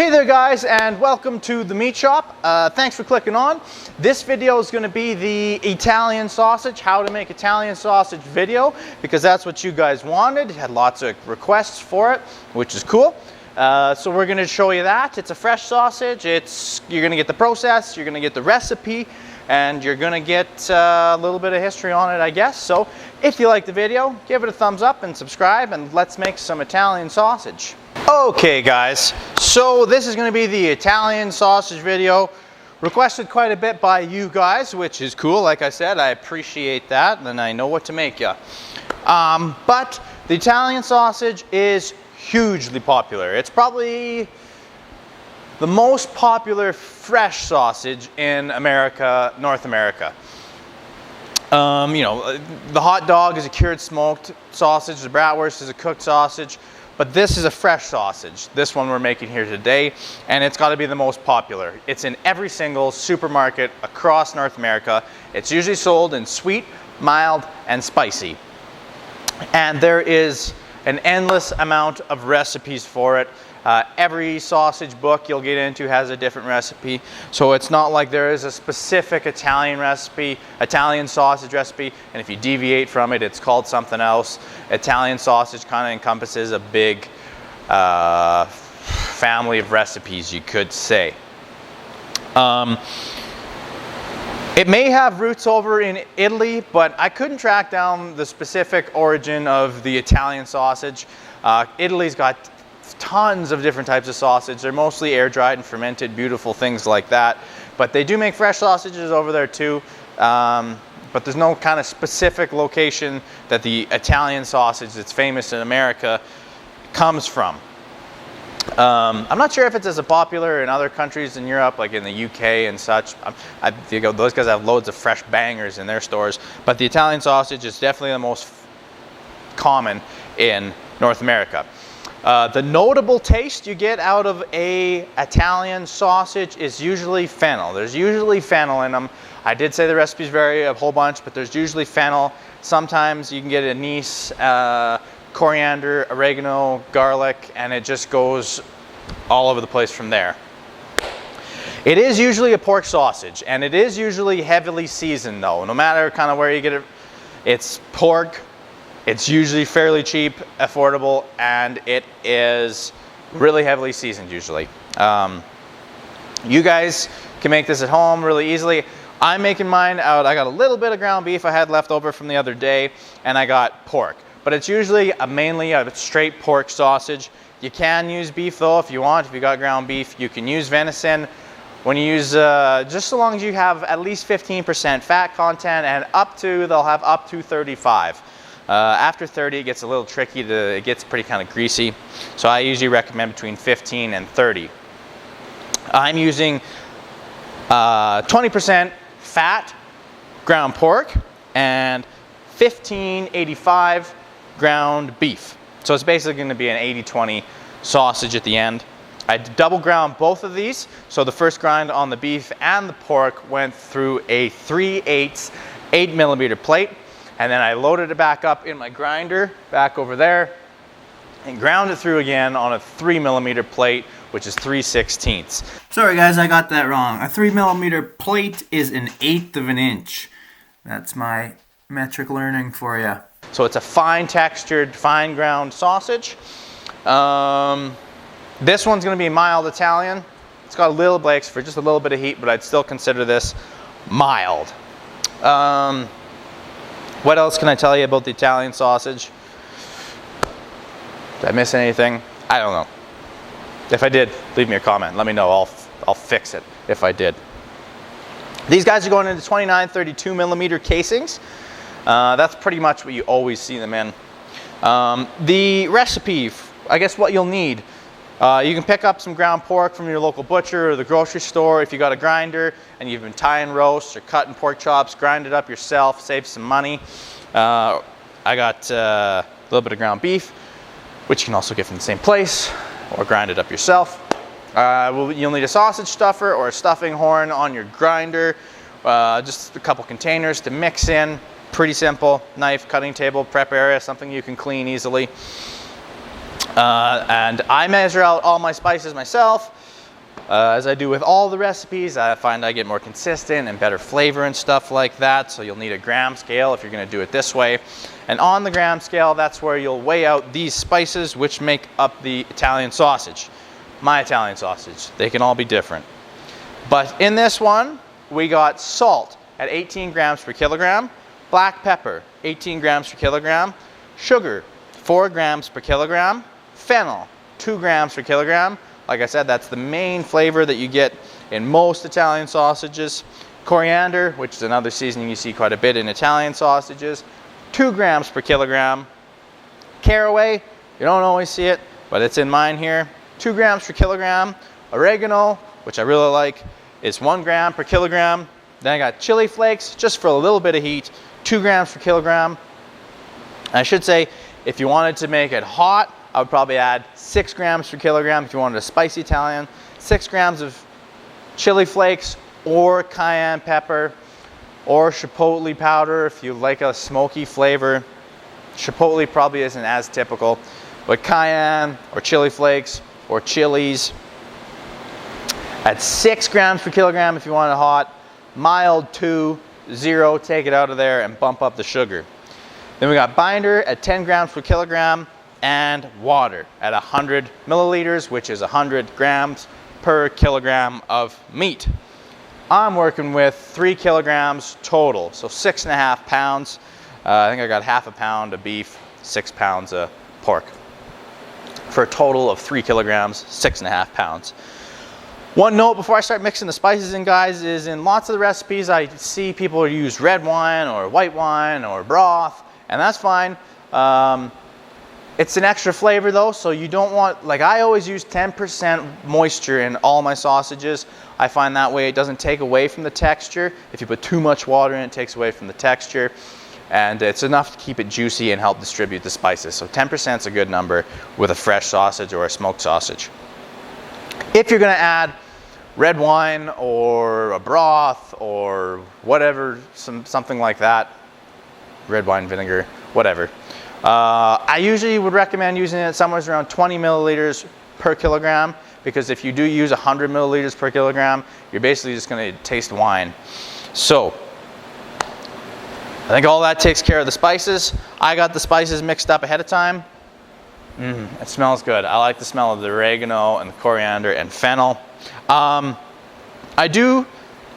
Hey there guys, and welcome to the meat shop. Thanks for clicking on. This video is going to be the Italian sausage, how to make Italian sausage video, because that's what you guys wanted. Had lots of requests for it, which is cool. So we're going to show you that. It's a fresh sausage. You're going to get the process, you're going to get the recipe, and you're going to get a little bit of history on it, I guess. So if you like the video, give it a thumbs up and subscribe, and let's make some Italian sausage. Okay guys, so this is going to be the Italian sausage video, requested quite a bit by you guys, which is cool. Like I said, I appreciate that, and I know what to make you. But the Italian sausage is hugely popular. It's probably the most popular fresh sausage in America, North America. You know, the hot dog is a cured smoked sausage, the bratwurst is a cooked sausage, but this is a fresh sausage, this one we're making here today, and it's got to be the most popular. It's in every single supermarket across North America. It's usually sold in sweet, mild, and spicy. And there is an endless amount of recipes for it. Every sausage book you'll get into has a different recipe. So it's not like there is a specific Italian recipe, Italian sausage recipe, and if you deviate from it, it's called something else. Italian sausage kind of encompasses a big family of recipes, you could say. It may have roots over in Italy, but I couldn't track down the specific origin of the Italian sausage. Italy's got tons of different types of sausage. They're mostly air dried and fermented, beautiful things like that. But they do make fresh sausages over there too. But there's no kind of specific location that the Italian sausage that's famous in America comes from. I'm not sure if it's as popular in other countries in Europe, like in the UK and such. I think those guys have loads of fresh bangers in their stores. But the Italian sausage is definitely the most common in North America. The notable taste you get out of a Italian sausage is usually fennel. There's usually fennel in them. I did say the recipes vary a whole bunch, but there's usually fennel. Sometimes you can get anise, coriander, oregano, garlic, and it just goes all over the place from there. It is usually a pork sausage, and it is usually heavily seasoned though. No matter kind of where you get it, it's pork. It's usually fairly cheap, affordable, and it is really heavily seasoned usually. You guys can make this at home really easily. I'm making mine out, I got a little bit of ground beef I had left over from the other day, and I got pork. But it's usually mainly a straight pork sausage. You can use beef though if you want. If you got ground beef, you can use venison. When you use, just so long as you have at least 15% fat content, and they'll have up to 35. After 30, it gets a little tricky, it gets pretty kind of greasy. So I usually recommend between 15 and 30. I'm using 20% fat ground pork and 1585 ground beef. So it's basically going to be an 80-20 sausage at the end. I double ground both of these. So the first grind on the beef and the pork went through a 3/8 8mm plate. And then I loaded it back up in my grinder, back over there, and ground it through again on a 3mm plate, which is 3/16. Sorry guys, I got that wrong. A 3mm plate is an 1/8 of an inch. That's my metric learning for you. So it's a fine textured, fine ground sausage. This one's gonna be mild Italian. It's got a little breaks for just a little bit of heat, but I'd still consider this mild. What else can I tell you about the Italian sausage? Did I miss anything? I don't know. If I did, leave me a comment. Let me know. I'll fix it if I did. These guys are going into 29, 32mm casings. That's pretty much what you always see them in. The recipe, I guess what you'll need. You can pick up some ground pork from your local butcher or the grocery store. If you got a grinder and you've been tying roasts or cutting pork chops, grind it up yourself, save some money. I got a little bit of ground beef, which you can also get from the same place, or grind it up yourself. You'll need a sausage stuffer or a stuffing horn on your grinder, just a couple containers to mix in. Pretty simple. Knife, cutting table, prep area, something you can clean easily. And I measure out all my spices myself. As I do with all the recipes, I find I get more consistent and better flavor and stuff like that. So you'll need a gram scale if you're going to do it this way. And on the gram scale, that's where you'll weigh out these spices which make up the Italian sausage. My Italian sausage. They can all be different. But in this one, we got salt at 18 grams per kilogram, black pepper 18 grams per kilogram, sugar 4 grams per kilogram, fennel 2 grams per kilogram. Like I said, that's the main flavor that you get in most Italian sausages. Coriander, which is another seasoning you see quite a bit in Italian sausages, 2 grams per kilogram. Caraway, you don't always see it, but it's in mine here, 2 grams per kilogram. Oregano, which I really like, is 1 gram per kilogram. Then I got chili flakes, just for a little bit of heat, 2 grams per kilogram. And I should say, if you wanted to make it hot, I would probably add 6 grams per kilogram if you wanted a spicy Italian, 6 grams of chili flakes or cayenne pepper or chipotle powder if you like a smoky flavor. Chipotle probably isn't as typical, but cayenne or chili flakes or chilies. At 6 grams per kilogram if you want it hot, mild 2, 0, take it out of there and bump up the sugar. Then we got binder at 10 grams per kilogram and water at 100 milliliters, which is 100 grams per kilogram of meat. I'm working with 3 kilograms total, so 6.5 pounds. I think I got half a pound of beef, 6 pounds of pork, for a total of 3 kilograms, 6.5 pounds. One note before I start mixing the spices in, guys, is in lots of the recipes I see people use red wine or white wine or broth, and that's fine. It's an extra flavor though, so you don't want, like I always use 10% moisture in all my sausages. I find that way it doesn't take away from the texture. If you put too much water in, it takes away from the texture. And it's enough to keep it juicy and help distribute the spices. So 10% is a good number with a fresh sausage or a smoked sausage. If you're gonna add red wine or a broth or whatever, something like that, red wine vinegar, whatever. I usually would recommend using it somewhere around 20 milliliters per kilogram, because if you do use 100 milliliters per kilogram, you're basically just going to taste wine. So I think all that takes care of the spices. I got the spices mixed up ahead of time. It smells good. I like the smell of the oregano and the coriander and fennel. I do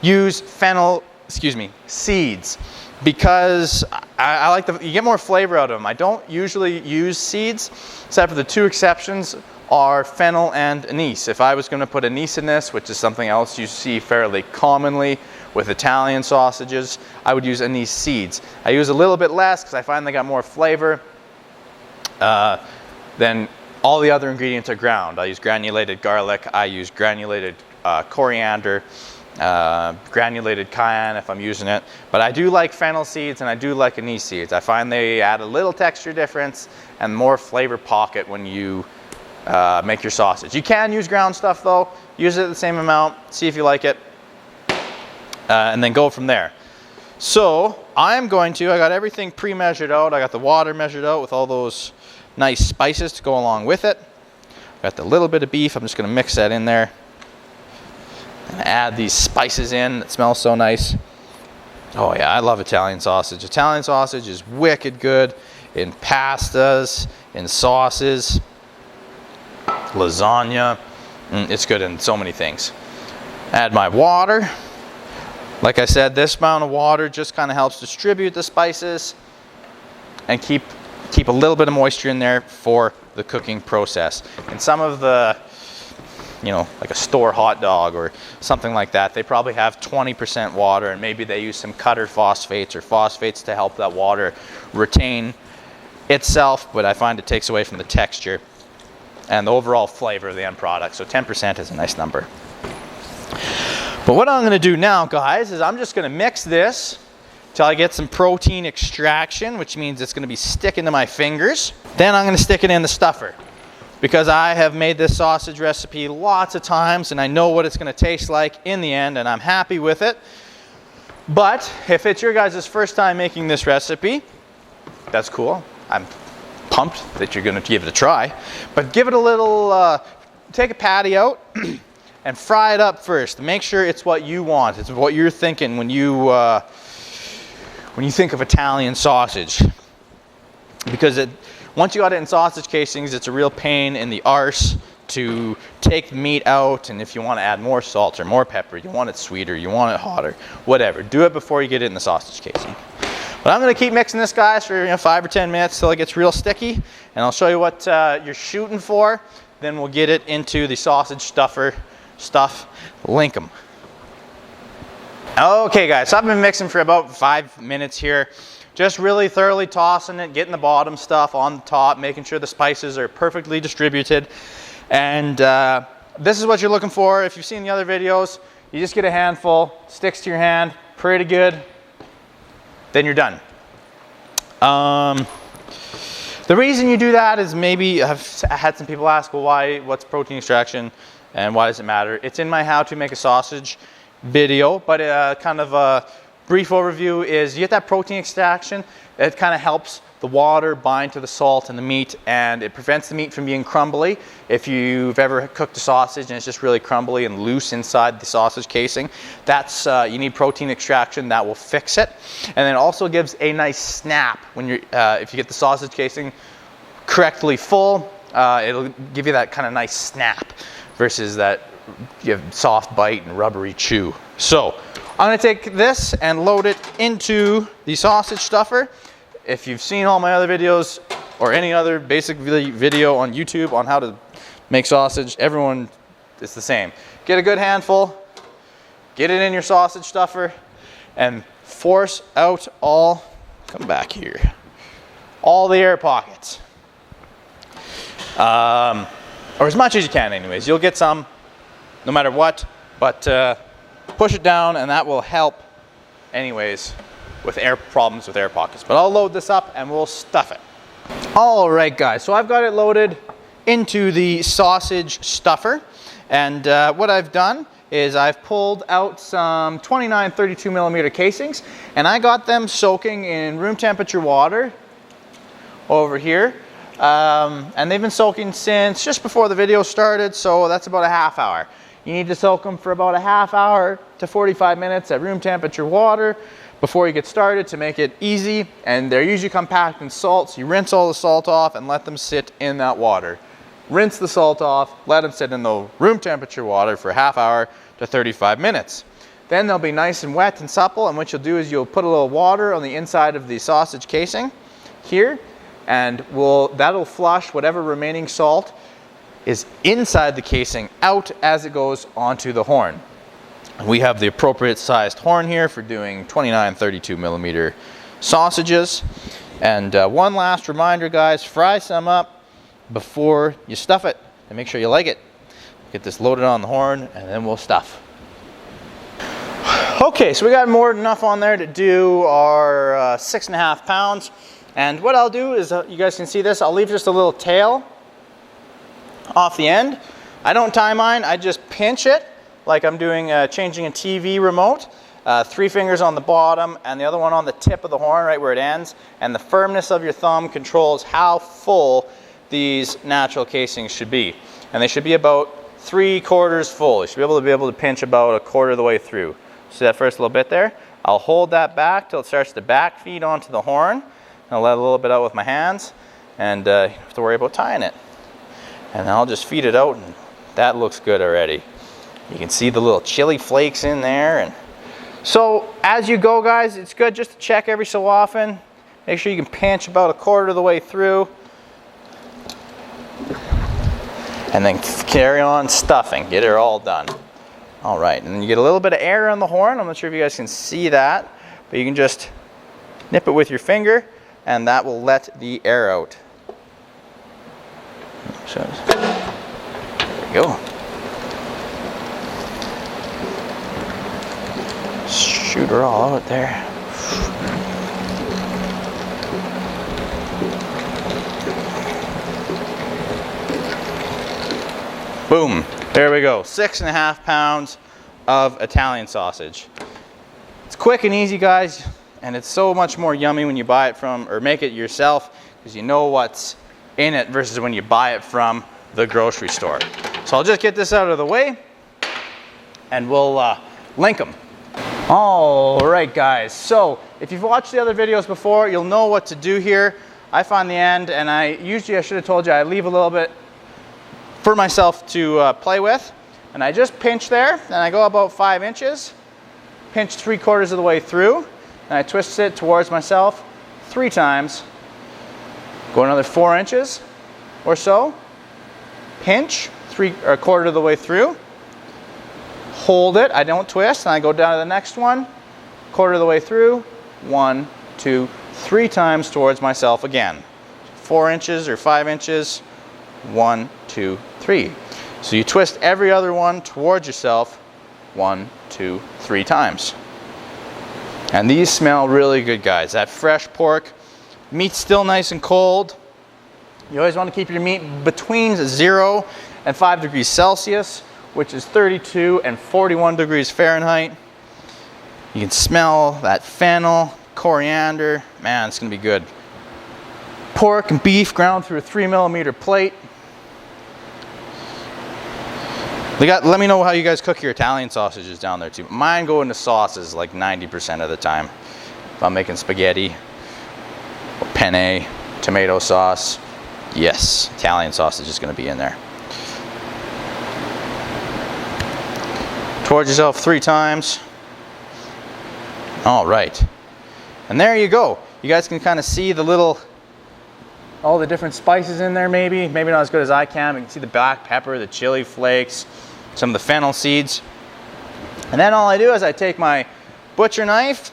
use fennel, seeds, because I like you get more flavor out of them. I don't usually use seeds, except for the 2 exceptions are fennel and anise. If I was going to put anise in this, which is something else you see fairly commonly with Italian sausages, I would use anise seeds. I use a little bit less because I find they got more flavor. Then all the other ingredients are ground. I use granulated garlic, I use granulated coriander, granulated cayenne if I'm using it. But I do like fennel seeds and I do like anise seeds. I find they add a little texture difference and more flavor pocket when you make your sausage. You can use ground stuff though. Use it the same amount, see if you like it, and then go from there. So I got everything pre-measured out. I got the water measured out with all those nice spices to go along with it. Got the little bit of beef. I'm just going to mix that in there and add these spices in. It smells so nice. Oh yeah, I love Italian sausage. Italian sausage is wicked good in pastas, in sauces, lasagna. It's good in so many things. Add my water. Like I said, this amount of water just kind of helps distribute the spices and keep a little bit of moisture in there for the cooking process. And some of the, like a store hot dog or something like that, they probably have 20% water, and maybe they use some cutter phosphates or phosphates to help that water retain itself, but I find it takes away from the texture and the overall flavor of the end product. So 10% is a nice number. But what I'm going to do now, guys, is I'm just going to mix this till I get some protein extraction, which means it's going to be sticking to my fingers. Then I'm going to stick it in the stuffer, because I have made this sausage recipe lots of times and I know what it's going to taste like in the end, and I'm happy with it. But if it's your guys' first time making this recipe, that's cool. I'm pumped that you're gonna give it a try. But give it a little, take a patty out and fry it up first. Make sure it's what you want. It's what you're thinking when you think of Italian sausage. Because once you got it in sausage casings, it's a real pain in the arse to take the meat out, and if you want to add more salt or more pepper, you want it sweeter, you want it hotter, whatever. Do it before you get it in the sausage casing. But I'm going to keep mixing this, guys, for 5 or 10 minutes till it gets real sticky, and I'll show you what you're shooting for. Then we'll get it into the sausage stuff, link 'em. Okay, guys, so I've been mixing for about 5 minutes here. Just really thoroughly tossing it, getting the bottom stuff on the top, making sure the spices are perfectly distributed. And this is what you're looking for. If you've seen the other videos, you just get a handful, sticks to your hand, pretty good, then you're done. The reason you do that is maybe I've had some people ask, well, what's protein extraction and why does it matter? It's in my how to make a sausage video, but kind of a brief overview is you get that protein extraction. It kind of helps the water bind to the salt and the meat, and it prevents the meat from being crumbly. If you've ever cooked a sausage and it's just really crumbly and loose inside the sausage casing, that's you need protein extraction that will fix it. And then it also gives a nice snap when you're if you get the sausage casing correctly full, it'll give you that kind of nice snap versus that you have soft bite and rubbery chew. So I'm going to take this and load it into the sausage stuffer. If you've seen all my other videos or any other basic video on YouTube on how to make sausage, everyone is the same. Get a good handful, get it in your sausage stuffer, and force out all, come back here, all the air pockets. Or as much as you can anyways. You'll get some no matter what, but push it down and that will help anyways with problems with air pockets. But I'll load this up and we'll stuff it. All right, guys, so I've got it loaded into the sausage stuffer, and what I've done is I've pulled out some 29 32 millimeter casings, and I got them soaking in room temperature water over here, and they've been soaking since just before the video started, so that's about a half hour. You need to soak them for about a half hour to 45 minutes at room temperature water before you get started to make it easy, and they're usually compact in salt, so you rinse all the salt off and let them sit in that water. Rinse the salt off, let them sit in the room temperature water for a half hour to 35 minutes. Then they'll be nice and wet and supple, and what you'll do is you'll put a little water on the inside of the sausage casing here, and that'll flush whatever remaining salt is inside the casing out as it goes onto the horn. We have the appropriate sized horn here for doing 29 32 millimeter sausages. And one last reminder, guys, fry some up before you stuff it and make sure you like it. Get this loaded on the horn and then we'll stuff. Okay, so we got more than enough on there to do our 6.5 pounds. And what I'll do is, you guys can see this, I'll leave just a little tail off the end. I don't tie mine, I just pinch it like I'm doing changing a TV remote. 3 fingers on the bottom and the other one on the tip of the horn right where it ends, and the firmness of your thumb controls how full these natural casings should be, and they should be about 3/4 full. You should be able to pinch about 1/4 of the way through. See that first little bit there? I'll hold that back till it starts to back feed onto the horn. I'll let a little bit out with my hands, and you don't have to worry about tying it. And I'll just feed it out, and that looks good already. You can see the little chili flakes in there. And so as you go, guys, it's good just to check every so often. Make sure you can pinch about 1/4 of the way through. And then carry on stuffing, get it all done. All right, and then you get a little bit of air on the horn. I'm not sure if you guys can see that, but you can just nip it with your finger and that will let the air out. So, there we go. Shoot her all out there. Boom, there we go. 6.5 pounds of Italian sausage. It's quick and easy, guys, and it's so much more yummy when you buy it from or make it yourself, because you know what's in it versus when you buy it from the grocery store. So I'll just get this out of the way and we'll link them. All right, guys, so if you've watched the other videos before, you'll know what to do here. I find the end, and I should have told you, I leave a little bit for myself to play with. And I just pinch there, and I go about 5 inches, pinch 3/4 of the way through, and I twist it towards myself 3 times. Go another 4 inches or so, pinch 3/4 of the way through, hold it, I don't twist, and I go down to the next one, 1/4 of the way through, 1, 2, 3 times towards myself again. 4 inches or 5 inches, 1, 2, 3. So you twist every other one towards yourself 1, 2, 3 times. And these smell really good, guys. That fresh pork, meat's still nice and cold. You always want to keep your meat between 0 and 5 degrees Celsius, which is 32 and 41 degrees Fahrenheit. You can smell that fennel, coriander. Man, it's gonna be good. Pork and beef ground through a 3mm plate. Let me know how you guys cook your Italian sausages down there too. Mine go into sauces like 90% of the time. If I'm making spaghetti, or penne, tomato sauce, yes, Italian sausage is gonna be in there. Towards yourself 3 times. All right. And there you go. You guys can kind of see all the different spices in there maybe. Maybe not as good as I can. You can see the black pepper, the chili flakes, some of the fennel seeds. And then all I do is I take my butcher knife,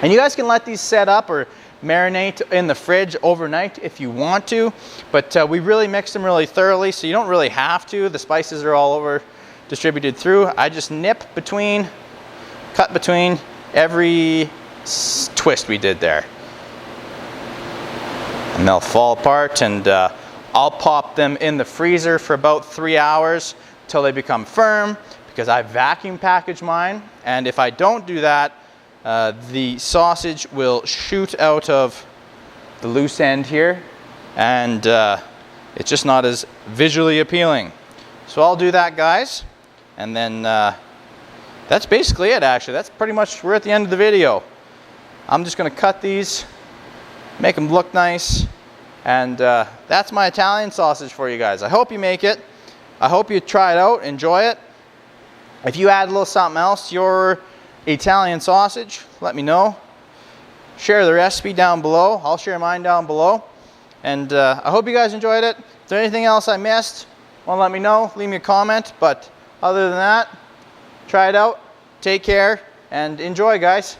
and you guys can let these set up or marinate in the fridge overnight if you want to. But we really mix them really thoroughly, so you don't really have to. The spices are all over distributed through. I just cut between every twist we did there. And they'll fall apart, and I'll pop them in the freezer for about 3 hours till they become firm, because I vacuum package mine. And if I don't do that, the sausage will shoot out of the loose end here, and it's just not as visually appealing. So I'll do that, guys. And then that's basically it, actually. That's pretty much, we're at the end of the video. I'm just gonna cut these, make them look nice, and that's my Italian sausage for you guys. I hope you make it. I hope you try it out, enjoy it. If you add a little something else to your Italian sausage, let me know. Share the recipe down below. I'll share mine down below. And I hope you guys enjoyed it. If there's anything else I missed, well, let me know. Leave me a comment. But other than that, try it out, take care, and enjoy, guys.